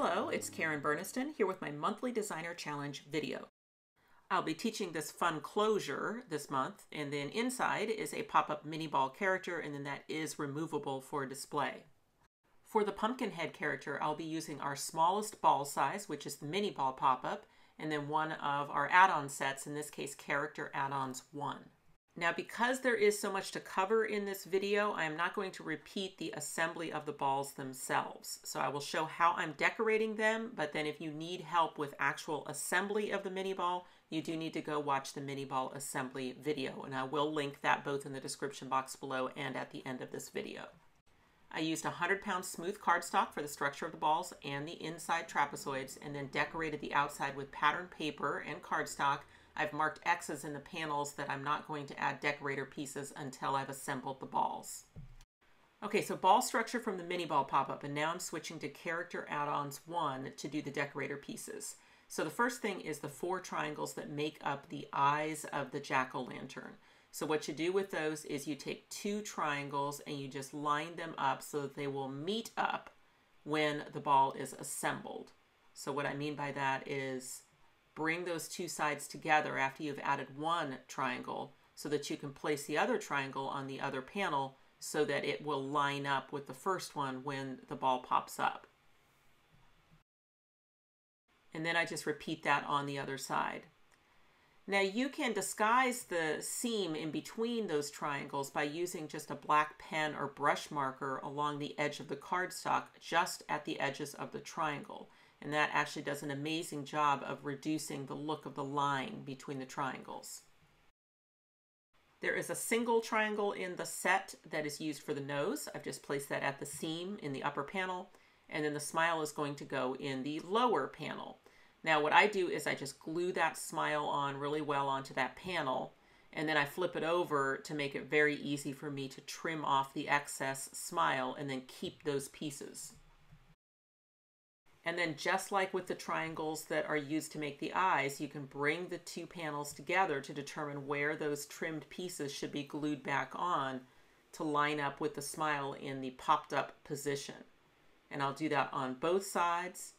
Hello, it's Karen Burniston here with my monthly designer challenge video. I'll be teaching this fun closure this month, and then inside is a pop-up mini ball character, and then that is removable for display. For the pumpkin head character, I'll be using our smallest ball size, which is the mini ball pop-up, and then one of our add-on sets, in this case Character Add-ons 1. Now, because there is so much to cover in this video, I am not going to repeat the assembly of the balls themselves. So I will show how I'm decorating them, but then if you need help with actual assembly of the mini ball, you do need to go watch the mini ball assembly video, and I will link that both in the description box below and at the end of this video. I used 100-pound smooth cardstock for the structure of the balls and the inside trapezoids, and then decorated the outside with patterned paper and cardstock. I've marked X's in the panels that I'm not going to add decorator pieces until I've assembled the balls. Okay, so ball structure from the mini ball pop-up, and now I'm switching to Character Add-ons 1 to do the decorator pieces. So the first thing is the 4 triangles that make up the eyes of the jack-o'-lantern. So what you do with those is you take 2 triangles and you just line them up so that they will meet up when the ball is assembled. So what I mean by that is bring those 2 sides together after you've added 1 triangle so that you can place the other triangle on the other panel so that it will line up with the first one when the ball pops up. And then I just repeat that on the other side. Now you can disguise the seam in between those triangles by using just a black pen or brush marker along the edge of the cardstock just at the edges of the triangle. And that actually does an amazing job of reducing the look of the line between the triangles. There is a single triangle in the set that is used for the nose. I've just placed that at the seam in the upper panel, and then the smile is going to go in the lower panel. Now what I do is I just glue that smile on really well onto that panel, and then I flip it over to make it very easy for me to trim off the excess smile and then keep those pieces. And then just like with the triangles that are used to make the eyes, you can bring the 2 panels together to determine where those trimmed pieces should be glued back on to line up with the smile in the popped up position. And I'll do that on both sides.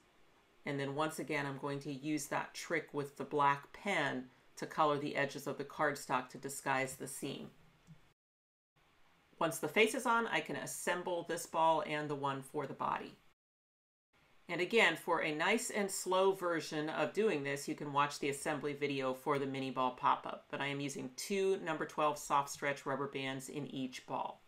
And then once again, I'm going to use that trick with the black pen to color the edges of the cardstock to disguise the seam. Once the face is on, I can assemble this ball and the one for the body. And again, for a nice and slow version of doing this, you can watch the assembly video for the mini ball pop-up, but I am using 2 number 12 soft stretch rubber bands in each ball.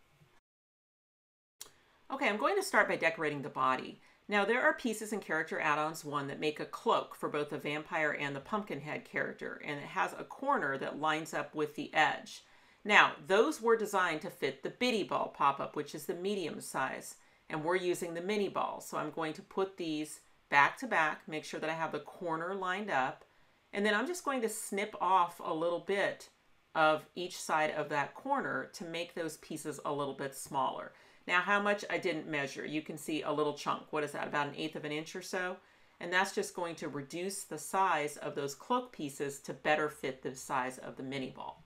Okay, I'm going to start by decorating the body. Now there are pieces in Character Add-ons 1 that make a cloak for both the vampire and the pumpkin head character, and it has a corner that lines up with the edge. Now, those were designed to fit the bitty ball pop-up, which is the medium size. And we're using the mini ball. So I'm going to put these back to back, make sure that I have the corner lined up, and then I'm just going to snip off a little bit of each side of that corner to make those pieces a little bit smaller. Now how much I didn't measure. You can see a little chunk. What is that, about 1/8 of an inch or so? And that's just going to reduce the size of those cloak pieces to better fit the size of the mini ball.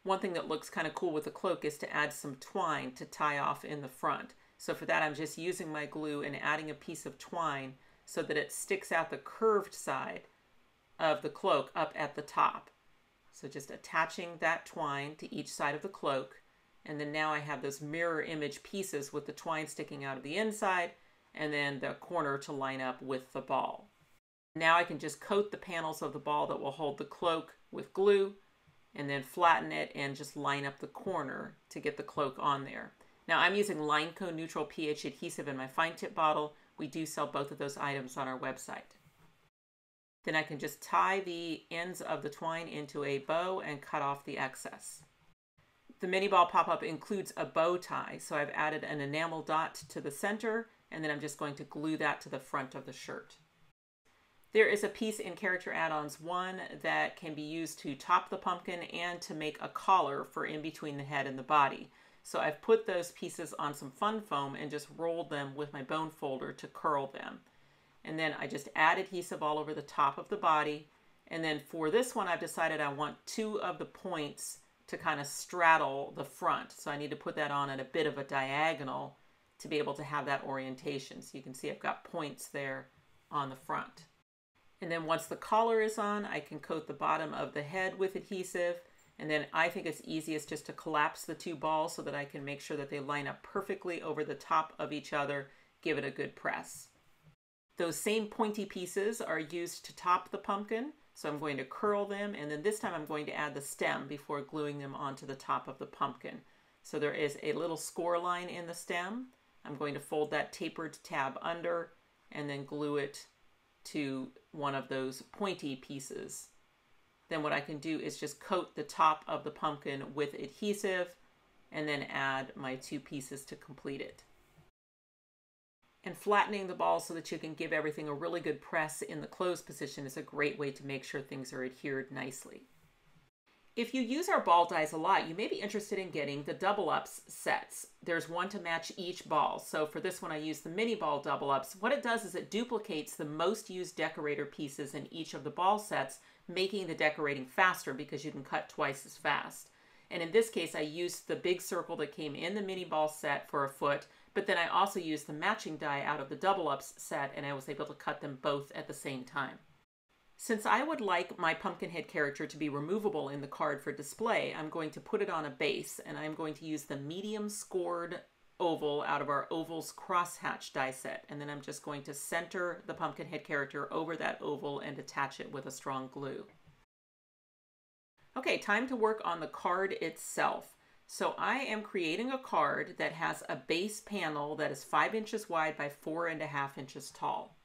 One thing that looks kind of cool with the cloak is to add some twine to tie off in the front. So for that, I'm just using my glue and adding a piece of twine so that it sticks out the curved side of the cloak up at the top. So just attaching that twine to each side of the cloak. And then now I have those mirror image pieces with the twine sticking out of the inside and then the corner to line up with the ball. Now I can just coat the panels of the ball that will hold the cloak with glue, and then flatten it and just line up the corner to get the cloak on there. Now I'm using LINECO neutral pH adhesive in my fine tip bottle. We do sell both of those items on our website. Then I can just tie the ends of the twine into a bow and cut off the excess. The mini ball pop-up includes a bow tie, so I've added an enamel dot to the center, and then I'm just going to glue that to the front of the shirt. There is a piece in Character Add-ons 1 that can be used to top the pumpkin and to make a collar for in between the head and the body. So I've put those pieces on some fun foam and just rolled them with my bone folder to curl them. And then I just add adhesive all over the top of the body. And then for this one, I've decided I want 2 of the points to kind of straddle the front. So I need to put that on at a bit of a diagonal to be able to have that orientation. So you can see I've got points there on the front. And then once the collar is on, I can coat the bottom of the head with adhesive. And then I think it's easiest just to collapse the two balls so that I can make sure that they line up perfectly over the top of each other, give it a good press. Those same pointy pieces are used to top the pumpkin. So I'm going to curl them, and then this time I'm going to add the stem before gluing them onto the top of the pumpkin. So there is a little score line in the stem. I'm going to fold that tapered tab under and then glue it to one of those pointy pieces. Then what I can do is just coat the top of the pumpkin with adhesive and then add my two pieces to complete it. And flattening the ball so that you can give everything a really good press in the closed position is a great way to make sure things are adhered nicely. If you use our ball dies a lot, you may be interested in getting the double ups sets. There's one to match each ball. So for this one, I use the mini ball double ups. What it does is it duplicates the most used decorator pieces in each of the ball sets, making the decorating faster because you can cut twice as fast. And in this case, I used the big circle that came in the mini ball set for a foot, but then I also used the matching die out of the double ups set, and I was able to cut them both at the same time. Since I would like my Pumpkinhead character to be removable in the card for display, I'm going to put it on a base, and I'm going to use the medium scored oval out of our Ovals Crosshatch die set. And then I'm just going to center the Pumpkinhead character over that oval and attach it with a strong glue. Okay, time to work on the card itself. So I am creating a card that has a base panel that is 5 inches wide by 4.5 inches tall.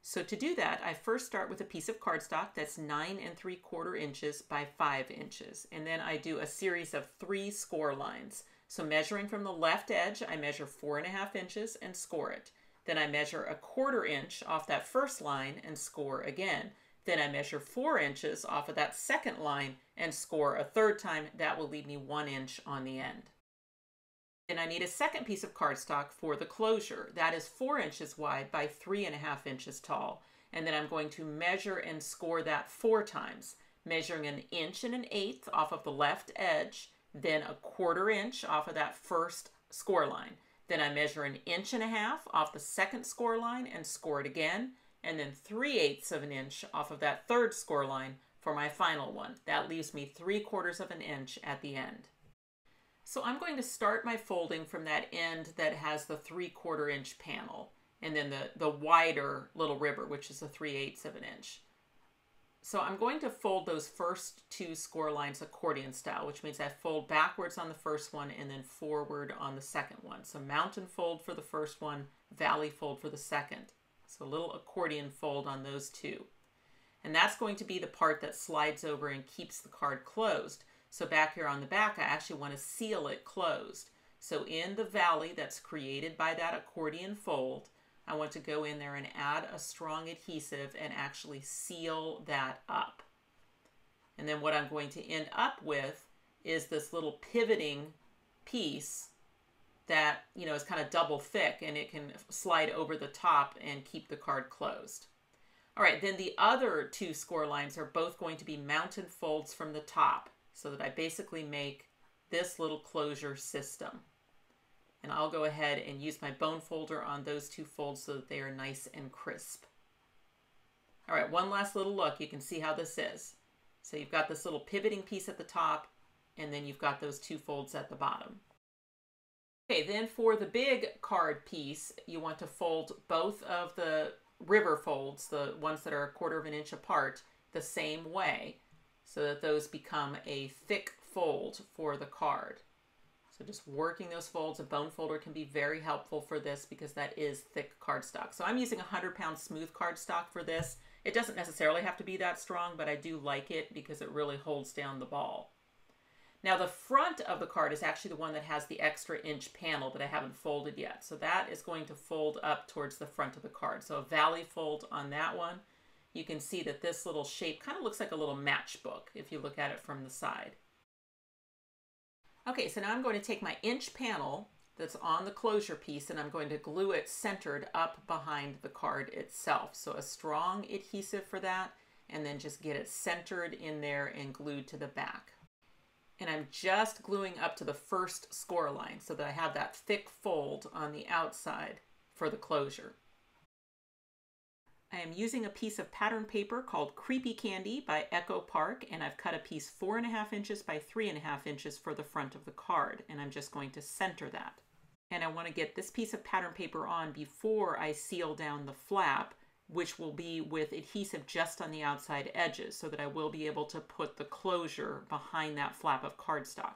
So to do that, I first start with a piece of cardstock that's 9 3/4 inches by 5 inches. And then I do a series of 3 score lines. So measuring from the left edge, I measure 4.5 inches and score it. Then I measure 1/4 inch off that first line and score again. Then I measure 4 inches off of that second line and score a third time. That will leave me 1 inch on the end. And I need a second piece of cardstock for the closure. That is 4 inches wide by 3.5 inches tall. And then I'm going to measure and score that 4 times, measuring 1 1/8 inches off of the left edge, then 1/4 inch off of that first score line. Then I measure 1.5 inches off the second score line and score it again, and then 3/8 of an inch off of that third score line for my final one. That leaves me 3/4 of an inch at the end. So I'm going to start my folding from that end that has the 3/4 inch panel, and then the wider little ribbon, which is a 3/8 of an inch. So I'm going to fold those first 2 score lines accordion style, which means I fold backwards on the first one and then forward on the second one. So mountain fold for the first one, valley fold for the second. So a little accordion fold on those 2. And that's going to be the part that slides over and keeps the card closed. So back here on the back, I actually want to seal it closed. So in the valley that's created by that accordion fold, I want to go in there and add a strong adhesive and actually seal that up. And then what I'm going to end up with is this little pivoting piece that, is kind of double thick, and it can slide over the top and keep the card closed. All right, then the other 2 score lines are both going to be mountain folds from the top, so that I basically make this little closure system. And I'll go ahead and use my bone folder on those 2 folds so that they are nice and crisp. All right, one last little look. You can see how this is. So you've got this little pivoting piece at the top, and then you've got those 2 folds at the bottom. Okay, then for the big card piece, you want to fold both of the river folds, the ones that are 1/4 inch apart, the same way, so that those become a thick fold for the card. So just working those folds, a bone folder can be very helpful for this because that is thick cardstock. So I'm using 100-pound smooth cardstock for this. It doesn't necessarily have to be that strong, but I do like it because it really holds down the ball. Now the front of the card is actually the one that has the extra inch panel that I haven't folded yet. So that is going to fold up towards the front of the card. So a valley fold on that one. You can see that this little shape kind of looks like a little matchbook if you look at it from the side. Okay, so now I'm going to take my inch panel that's on the closure piece and I'm going to glue it centered up behind the card itself. So a strong adhesive for that, and then just get it centered in there and glued to the back. And I'm just gluing up to the first score line so that I have that thick fold on the outside for the closure. I am using a piece of pattern paper called Creepy Candy by Echo Park, and I've cut a piece 4.5 inches by 3.5 inches for the front of the card, and I'm just going to center that. And I want to get this piece of pattern paper on before I seal down the flap, which will be with adhesive just on the outside edges, so that I will be able to put the closure behind that flap of cardstock.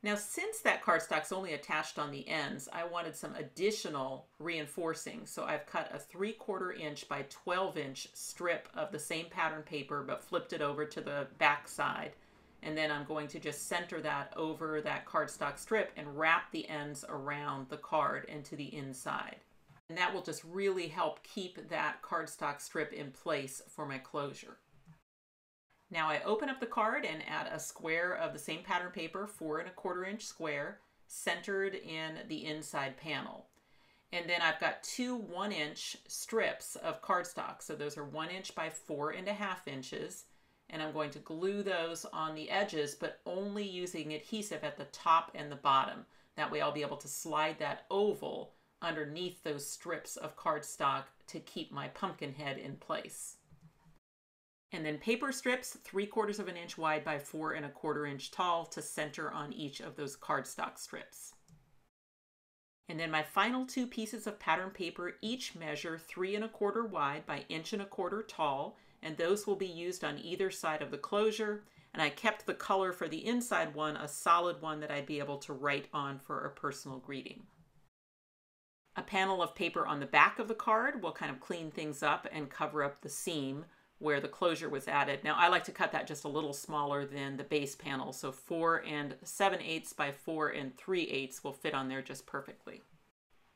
Now, since that cardstock's only attached on the ends, I wanted some additional reinforcing. So I've cut a 3/4 inch by 12 inch strip of the same pattern paper, but flipped it over to the back side. And then I'm going to just center that over that cardstock strip and wrap the ends around the card and to the inside. And that will just really help keep that cardstock strip in place for my closure. Now I open up the card and add a square of the same pattern paper, 4¼ inch square, centered in the inside panel. And then I've got two 1-inch strips of cardstock. So those are 1 inch by 4.5 inches. And I'm going to glue those on the edges, but only using adhesive at the top and the bottom. That way I'll be able to slide that oval underneath those strips of cardstock to keep my pumpkin head in place. And then paper strips, 3/4 inch wide by 4¼ inch tall to center on each of those cardstock strips. And then my final two pieces of pattern paper each measure 3¼ wide by 1¼ inch tall, and those will be used on either side of the closure. And I kept the color for the inside one a solid one that I'd be able to write on for a personal greeting. A panel of paper on the back of the card will kind of clean things up and cover up the seam where the closure was added. Now I like to cut that just a little smaller than the base panel, so 4 7/8 by 4 3/8 will fit on there just perfectly.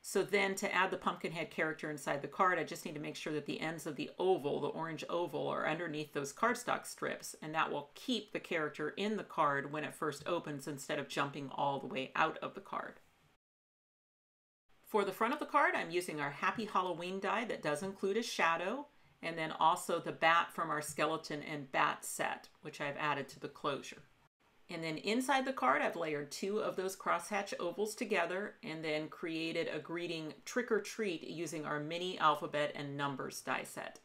So then to add the pumpkin head character inside the card, I just need to make sure that the ends of the oval, the orange oval, are underneath those cardstock strips, and that will keep the character in the card when it first opens instead of jumping all the way out of the card. For the front of the card, I'm using our Happy Halloween die that does include a shadow, and then also the bat from our skeleton and bat set, which I've added to the closure. And then inside the card, I've layered 2 of those crosshatch ovals together and then created a greeting trick or treat using our mini alphabet and numbers die set.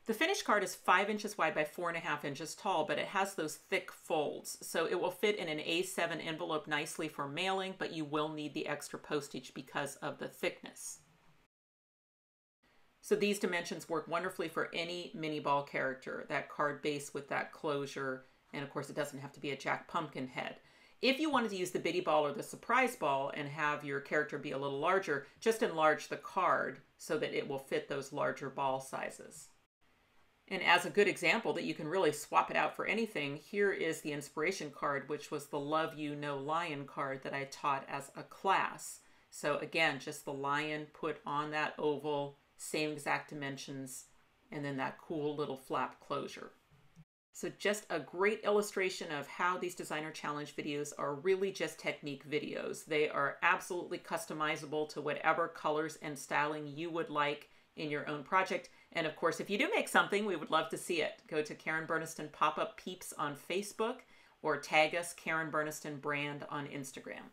The finished card is 5 inches wide by 4.5 inches tall, but it has those thick folds. So it will fit in an A7 envelope nicely for mailing, but you will need the extra postage because of the thickness. So these dimensions work wonderfully for any mini ball character, that card base with that closure, and of course it doesn't have to be a Jack Pumpkin head. If you wanted to use the bitty ball or the surprise ball and have your character be a little larger, just enlarge the card so that it will fit those larger ball sizes. And as a good example that you can really swap it out for anything, here is the inspiration card, which was the Love You No Lion card that I taught as a class. So again, just the lion put on that oval, same exact dimensions, and then that cool little flap closure. So just a great illustration of how these designer challenge videos are really just technique videos. They are absolutely customizable to whatever colors and styling you would like in your own project. And of course, if you do make something, we would love to see it. Go to Karen Burniston Pop-Up Peeps on Facebook or tag us Karen Burniston Brand on Instagram.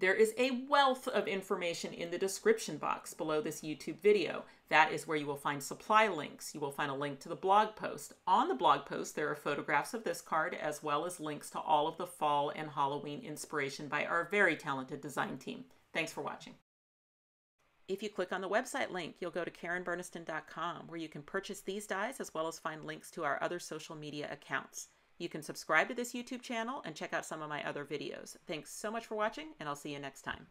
There is a wealth of information in the description box below this YouTube video. That is where you will find supply links. You will find a link to the blog post. On the blog post, there are photographs of this card as well as links to all of the fall and Halloween inspiration by our very talented design team. Thanks for watching. If you click on the website link, you'll go to KarenBurniston.com where you can purchase these dies as well as find links to our other social media accounts. You can subscribe to this YouTube channel and check out some of my other videos. Thanks so much for watching, and I'll see you next time.